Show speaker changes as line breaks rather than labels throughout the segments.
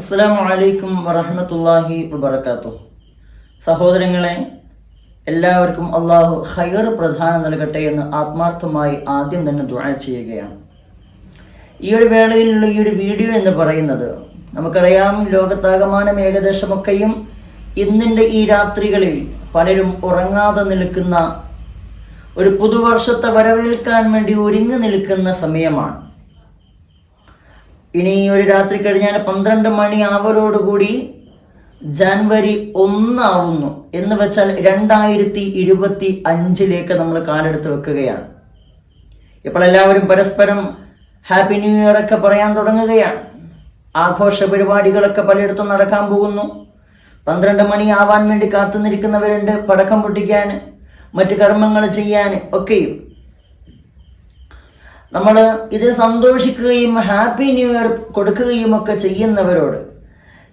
അസ്സലാമു അലൈക്കും വറഹ്മത്തുള്ളാഹി വബറകാതുഹു. സഹോദരങ്ങളെ, എല്ലാവർക്കും അള്ളാഹു ഖൈർ പ്രദാനം നൽകട്ടെ എന്ന് ആത്മാർത്ഥമായി ആദ്യം തന്നെ ദുആ ചെയ്യുകയാണ്. ഈ ഒരു വേളയിലുള്ള ഈ ഒരു വീഡിയോ എന്ന് പറയുന്നത്, നമുക്കറിയാം, ലോകത്താകമാനം ഏകദേശമൊക്കെയും ഇന്നിൻ്റെ ഈ രാത്രികളിൽ പലരും ഉറങ്ങാതെ നിൽക്കുന്ന, ഒരു പുതുവർഷത്തെ വരവേൽക്കാൻ വേണ്ടി ഒരുങ്ങി നിൽക്കുന്ന സമയമാണ്. ഇനി ഒരു രാത്രി കഴിഞ്ഞാൽ 12 മണി ആവലോടുകൂടി ജനുവരി 1 ആവുന്നു എന്ന് വെച്ചാൽ 2025 നമ്മൾ കാലെടുത്ത് വെക്കുകയാണ്. ഇപ്പോൾ എല്ലാവരും പരസ്പരം ഹാപ്പി ന്യൂ ഇയർ ഒക്കെ പറയാൻ തുടങ്ങുകയാണ്. ആഘോഷ പരിപാടികളൊക്കെ പലയിടത്തും നടക്കാൻ പോകുന്നു. 12 മണി ആവാൻ വേണ്ടി കാത്തു നിൽക്കുന്നവരുണ്ട്, പടക്കം പൊട്ടിക്കാൻ, മറ്റു കർമ്മങ്ങൾ ചെയ്യാൻ ഒക്കെയും. നമ്മൾ ഇതിൽ സന്തോഷിക്കുകയും ഹാപ്പി ന്യൂ ഇയർ കൊടുക്കുകയും ഒക്കെ ചെയ്യുന്നവരോട്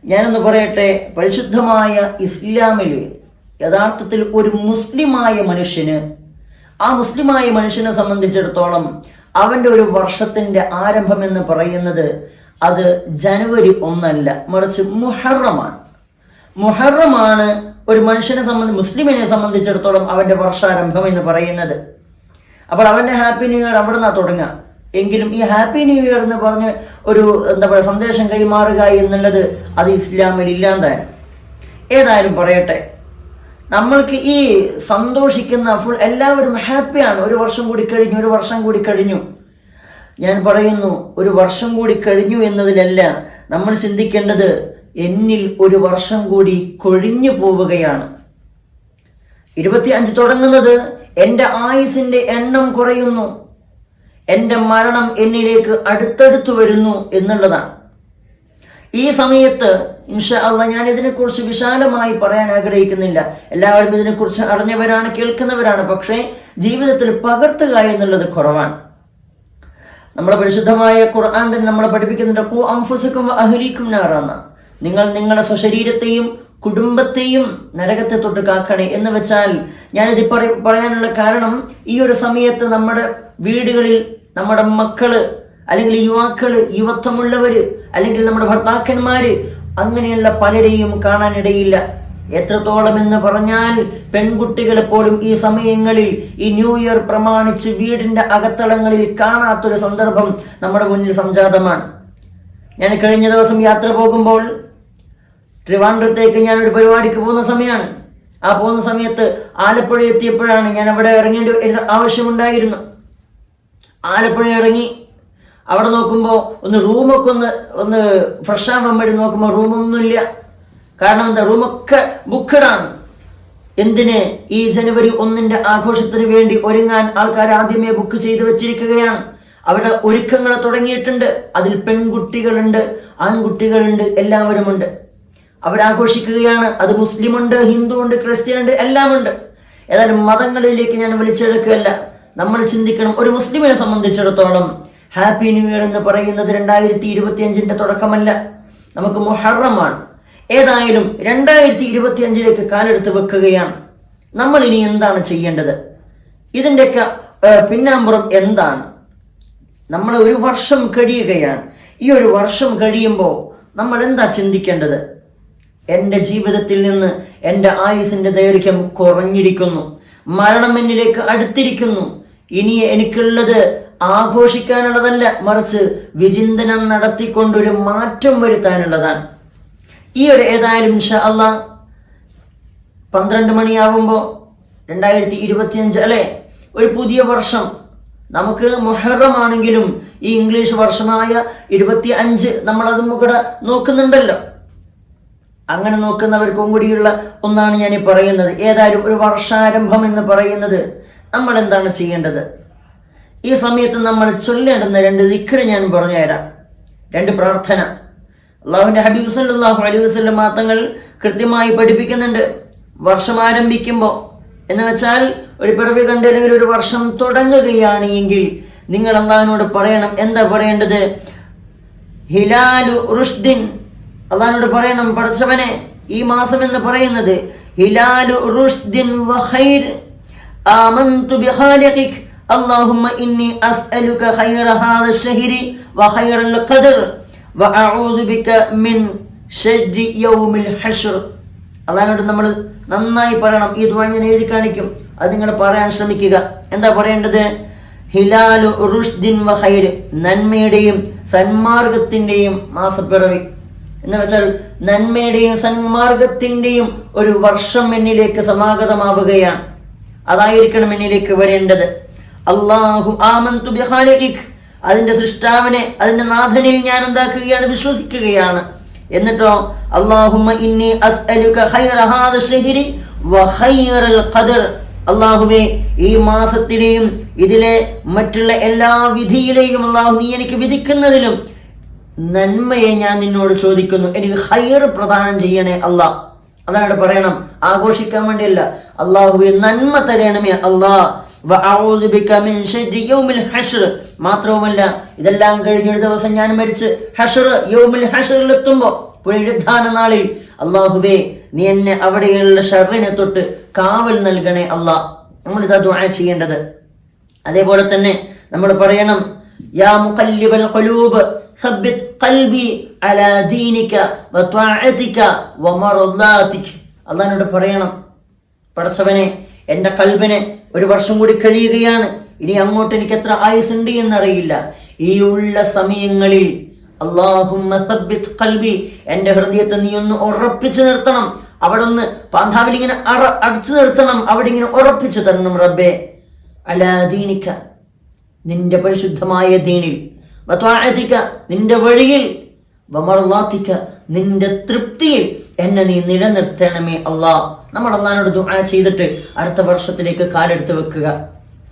ഞാനൊന്ന് പറയട്ടെ, പരിശുദ്ധമായ ഇസ്ലാമിൽ യഥാർത്ഥത്തിൽ ഒരു മുസ്ലിമായ മനുഷ്യന്, ആ മുസ്ലിമായ മനുഷ്യനെ സംബന്ധിച്ചിടത്തോളം അവൻ്റെ ഒരു വർഷത്തിൻ്റെ ആരംഭം എന്ന് പറയുന്നത് അത് ജനുവരി 1 അല്ല, മറിച്ച് മുഹറമാണ്. മുഹറമാണ് ഒരു മനുഷ്യനെ മുസ്ലിമിനെ സംബന്ധിച്ചിടത്തോളം അവൻ്റെ വർഷാരംഭം എന്ന് പറയുന്നത്. അപ്പോൾ അവൻ്റെ ഹാപ്പി ന്യൂ ഇയർ അവിടെ നിന്നാണ് തുടങ്ങുക. എങ്കിലും ഈ ഹാപ്പി ന്യൂ ഇയർ എന്ന് പറഞ്ഞ് ഒരു സന്ദേശം കൈമാറുക എന്നുള്ളത് അത് ഇസ്ലാമിൽ ഇല്ലാതാണ്. ഏതായാലും പറയട്ടെ, നമ്മൾക്ക് ഈ സന്തോഷിക്കുന്ന എല്ലാവരും ഹാപ്പിയാണ്. ഒരു വർഷം കൂടി കഴിഞ്ഞു, ഒരു വർഷം കൂടി കഴിഞ്ഞു. ഞാൻ പറയുന്നു, ഒരു വർഷം കൂടി കഴിഞ്ഞു എന്നതിലല്ല നമ്മൾ ചിന്തിക്കേണ്ടത്, എന്നിൽ ഒരു വർഷം കൂടി കൊഴിഞ്ഞു പോവുകയാണ്. 25 തുടങ്ങുന്നത് എൻ്റെ ആയുസിന്റെ എണ്ണം കുറയുന്നു, എൻ്റെ മരണം എന്നിലേക്ക് അടുത്തടുത്തു വരുന്നു എന്നുള്ളതാണ്. ഈ സമയത്ത് ഇൻഷാ അല്ലാഹ് ഞാൻ ഇതിനെക്കുറിച്ച് വിശാലമായി പറയാൻ ആഗ്രഹിക്കുന്നില്ല. എല്ലാവരും ഇതിനെക്കുറിച്ച് അറിഞ്ഞവരാണ്, കേൾക്കുന്നവരാണ്. പക്ഷേ ജീവിതത്തിൽ പകർത്തുക എന്നുള്ളത് കുറവാണ്. നമ്മളെ പരിശുദ്ധമായ ഖുർആൻ തന്നെ നമ്മളെ പഠിപ്പിക്കുന്നുണ്ട്, ഖു അൻഫുസകും വഅഹ്ലീകും നാറാന്ന, നിങ്ങൾ നിങ്ങളുടെ സ്വശരീരത്തെയും കുടുംബത്തെയും നരകത്തെ തൊട്ട് കാക്കണേ എന്ന് വെച്ചാൽ, ഞാനിത് പറയാനുള്ള കാരണം, ഈ ഒരു സമയത്ത് നമ്മുടെ വീടുകളിൽ നമ്മുടെ മക്കള്, അല്ലെങ്കിൽ യുവാക്കള്, യുവത്വമുള്ളവര്, അല്ലെങ്കിൽ നമ്മുടെ ഭർത്താക്കന്മാര്, അങ്ങനെയുള്ള പലരെയും കാണാനിടയില്ല. എത്രത്തോളം എന്ന് പറഞ്ഞാൽ, പെൺകുട്ടികളെ പോലും ഈ സമയങ്ങളിൽ ഈ ന്യൂ ഇയർ പ്രമാണിച്ച് വീടിന്റെ അകത്തളങ്ങളിൽ കാണാത്തൊരു സന്ദർഭം നമ്മുടെ മുന്നിൽ സംജാതമാണ്. ഞാൻ കഴിഞ്ഞ ദിവസം യാത്ര പോകുമ്പോൾ ട്രിവാൻഡ്രത്തേക്ക് ഞാൻ ഒരു പരിപാടിക്ക് പോകുന്ന സമയമാണ്. ആ പോകുന്ന സമയത്ത് ആലപ്പുഴ എത്തിയപ്പോഴാണ് ഞാൻ അവിടെ ഇറങ്ങേണ്ട ആവശ്യമുണ്ടായിരുന്നു. ആലപ്പുഴ ഇറങ്ങി അവിടെ നോക്കുമ്പോൾ റൂമൊക്കെ ഒന്ന് ഫ്രഷ് ആവാൻ വേണ്ടി നോക്കുമ്പോൾ റൂമൊന്നുമില്ല. കാരണം എന്താ, റൂമൊക്കെ ബുക്കഡാണ്. എന്തിന്? ഈ ജനുവരി 1 ആഘോഷത്തിന് വേണ്ടി ഒരുങ്ങാൻ ആൾക്കാർ ആദ്യമേ ബുക്ക് ചെയ്ത് വെച്ചിരിക്കുകയാണ്. അവിടെ ഒരുക്കങ്ങൾ തുടങ്ങിയിട്ടുണ്ട്. അതിൽ പെൺകുട്ടികളുണ്ട്, ആൺകുട്ടികളുണ്ട്, എല്ലാവരുമുണ്ട്. അവരാഘോഷിക്കുകയാണ്. അത് മുസ്ലിമുണ്ട്, ഹിന്ദു ഉണ്ട്, ക്രിസ്ത്യൻ ഉണ്ട്, എല്ലാം ഉണ്ട്. ഏതായാലും മതങ്ങളിലേക്ക് ഞാൻ വലിച്ചെടുക്കുകയല്ല. നമ്മൾ ചിന്തിക്കണം, ഒരു മുസ്ലിമിനെ സംബന്ധിച്ചിടത്തോളം ഹാപ്പി ന്യൂ ഇയർ എന്ന് പറയുന്നത് 2025 തുടക്കമല്ല, നമുക്ക് മുഹറമാണ്. ഏതായാലും 2025 കാലെടുത്ത് വെക്കുകയാണ്. നമ്മൾ ഇനി എന്താണ് ചെയ്യേണ്ടത്? ഇതിൻ്റെയൊക്കെ പിന്നാമ്പുറം എന്താണ്? നമ്മൾ ഒരു വർഷം കഴിയുകയാണ്. ഈ ഒരു വർഷം കഴിയുമ്പോൾ നമ്മൾ എന്താ ചിന്തിക്കേണ്ടത്? എൻ്റെ ജീവിതത്തിൽ നിന്ന് എൻ്റെ ആയുസിന്റെ ദൈർഘ്യം കുറഞ്ഞിരിക്കുന്നു, മരണം എന്നിലേക്ക് അടുത്തിരിക്കുന്നു. ഇനി എനിക്കുള്ളത് ആഘോഷിക്കാനുള്ളതല്ല, മറിച്ച് വിചിന്തനം നടത്തിക്കൊണ്ടൊരു മാറ്റം വരുത്താനുള്ളതാണ്. ഈ ഒരു ഏതായാലും ഇൻഷാ അല്ലാഹ് 12 മണിയാവുമ്പോൾ 2025 അല്ലെ, ഒരു പുതിയ വർഷം. നമുക്ക് മുഹറമാണെങ്കിലും ഈ ഇംഗ്ലീഷ് വർഷമായ 25 നമ്മളതും കൂടെ നോക്കുന്നുണ്ടല്ലോ. അങ്ങനെ നോക്കുന്നവർക്കും കൂടിയുള്ള ഒന്നാണ് ഞാൻ ഈ പറയുന്നത്. ഏതായാലും ഒരു വർഷാരംഭം എന്ന് പറയുന്നത് നമ്മൾ എന്താണ് ചെയ്യേണ്ടത്? ഈ സമയത്ത് നമ്മൾ ചൊല്ലേണ്ടുന്ന 2 ദിക്ർ ഞാൻ പറഞ്ഞുതരാം, 2 പ്രാർത്ഥന. അള്ളാഹുവിന്റെ ഹബീബ് സല്ലല്ലാഹു അലൈഹി വസല്ലം തങ്ങൾ കൃത്യമായി പഠിപ്പിക്കുന്നുണ്ട്. വർഷം ആരംഭിക്കുമ്പോൾ എന്ന് വെച്ചാൽ, ഒരു പിറവി കണ്ട് അല്ലെങ്കിൽ ഒരു വർഷം തുടങ്ങുകയാണ് എങ്കിൽ നിങ്ങൾ അള്ളാഹുവിനോട് പറയണം. എന്താ പറയേണ്ടത്? ഹിലാലു റുഷ്ദിൻ, അള്ളാഹുവിനോട് പറയണം, പടച്ചവനെ, ഈ മാസം എന്ന് പറയുന്നത് ഹിലാലു റുഷ്ദിൻ വഖൈർ, ആമന്തു ബിഖാലിഖിക്, اللهم إني أسألك خير هذا الشهر وخير القدر وأعوذ بك من ശർരി യൗമിൽ ഹശ്ർ. അള്ളാഹിനോട് നമ്മൾ നന്നായി പറയണം. ഈ ദുആ ഞാൻ എഴുതി കാണിക്കും, അത് നിങ്ങൾ പറയാൻ ശ്രമിക്കുക. എന്താ പറയേണ്ടത്? ഹിലാലു റുഷ്ദിൻ വ ഖൈർ, നന്മയുടെയും സന്മാർഗത്തിന്റെയും മാസപ്പിറവി എന്ന് വെച്ചാൽ നന്മയുടെയും സന്മാർഗത്തിന്റെയും ഒരു വർഷം എന്നിലേക്ക് സമാഗതമാവുകയാണ്. അതായിരിക്കണം എന്നിലേക്ക് വരേണ്ടത്. അല്ലാഹു ആമന്തു ബിഖാലിഖിക്, അതിന്റെ സൃഷ്ടാവിനെ, അതിന്റെ നാഥനിൽ ഞാൻ എന്താക്കുകയാണ്? വിശ്വസിക്കുകയാണ്. എന്നിട്ടോ അല്ലാഹുമ്മ ഇന്നി അസ്അലുക ഖൈറ ഹാദ ശഹരി വ ഖൈറൽ ഖദർ, അല്ലാഹുവേ ഈ മാസത്തിലെയും ഇതിലെ മറ്റുള്ള എല്ലാ വിധിയിലെയും അല്ലാഹു നീ എനിക്ക് വിധിക്കുന്നതിലും നന്മയെ ഞാൻ നിന്നോട് ചോദിക്കുന്നു. എനിക്ക് ഖൈർ പ്രദാനം ചെയ്യണേ അല്ലാഹ്. അതാണ് പറയണം, ആഘോഷിക്കാൻ വേണ്ടിയല്ല. അല്ലാഹുവേ നന്മ തരണമേ അല്ലാഹ്. വഅഊദു ബിക മിൻ ശർരി യൗമിൽ ഹശ്ർ, മാത്രവുമല്ല ഇതെല്ലാം കഴിഞ്ഞൊരു ദിവസം ഞാൻ മരിച്ച് ഹശ്ർ യൗമിൽ ഹശ്റിൽ എത്തുമ്പോൾ, പുനരുദ്ധാന നാളിൽ അല്ലാഹുവേ നീ എന്നെ അവിടെയുള്ള ഷർറിനെ തൊട്ട് കാവൽ നൽകണേ അല്ലാഹ്. നമ്മളിതാ ദുആ ചെയ്യേണ്ടത്. അതേപോലെ തന്നെ നമ്മൾ പറയണം, യാ മുഖല്ലിബൽ ഖുലൂബ് സബ്ബിത് ഖൽബി അലാ ദീനിക വത്വഅതിക വമർളാതിക. അല്ലാഹുവോട് പറയണം, പടച്ചവനെ എന്റെ കൽബിനെ, ഒരു വർഷം കൂടി കഴിയുകയാണ്, ഇനി അങ്ങോട്ട് എനിക്ക് എത്ര ആയുസുണ്ട് എന്നറിയില്ല. ഈ ഉള്ള സമയങ്ങളിൽ അല്ലാഹുമ്മ സബ്ബിത് ഖൽബി, എന്റെ ഹൃദയത്തെ നീ ഒന്ന് ഉറപ്പിച്ചു നിർത്തണം. അവിടെ ഒന്ന് പാന്താവിൽ ഇങ്ങനെ അടച്ചു നിർത്തണം, അവിടെ ഇങ്ങനെ ഉറപ്പിച്ചു തരണം റബ്ബേ. അലാ ദീനിക, നിന്റെ പരിശുദ്ധമായ ദീനിൽ, വത്വഅതിക, നിന്റെ വഴിയിൽ, വമർളാതിക, നിന്റെ തൃപ്തിയിൽ എന്നെ നീ നിലനിർത്തണമേ അല്ലാഹ്. നമ്മൾ അല്ലാഹുവോട് ദുആ ചെയ്തിട്ട് അടുത്ത വർഷത്തിലേക്ക് കാലെടുത്ത് വെക്കുക.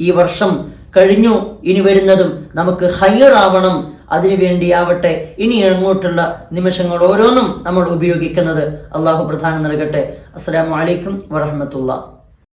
ഈ വർഷം കഴിഞ്ഞു, ഇനി വരുന്നതും നമുക്ക് ഖൈറാവണം. അതിനുവേണ്ടിയാവട്ടെ ഇനി അങ്ങോട്ടുള്ള നിമിഷങ്ങൾ ഓരോന്നും നമ്മൾ ഉപയോഗിക്കുന്നത്. അല്ലാഹു പ്രധാനം നൽകട്ടെ. അസ്സലാമു അലൈക്കും വറഹ്മത്തുള്ളാഹി.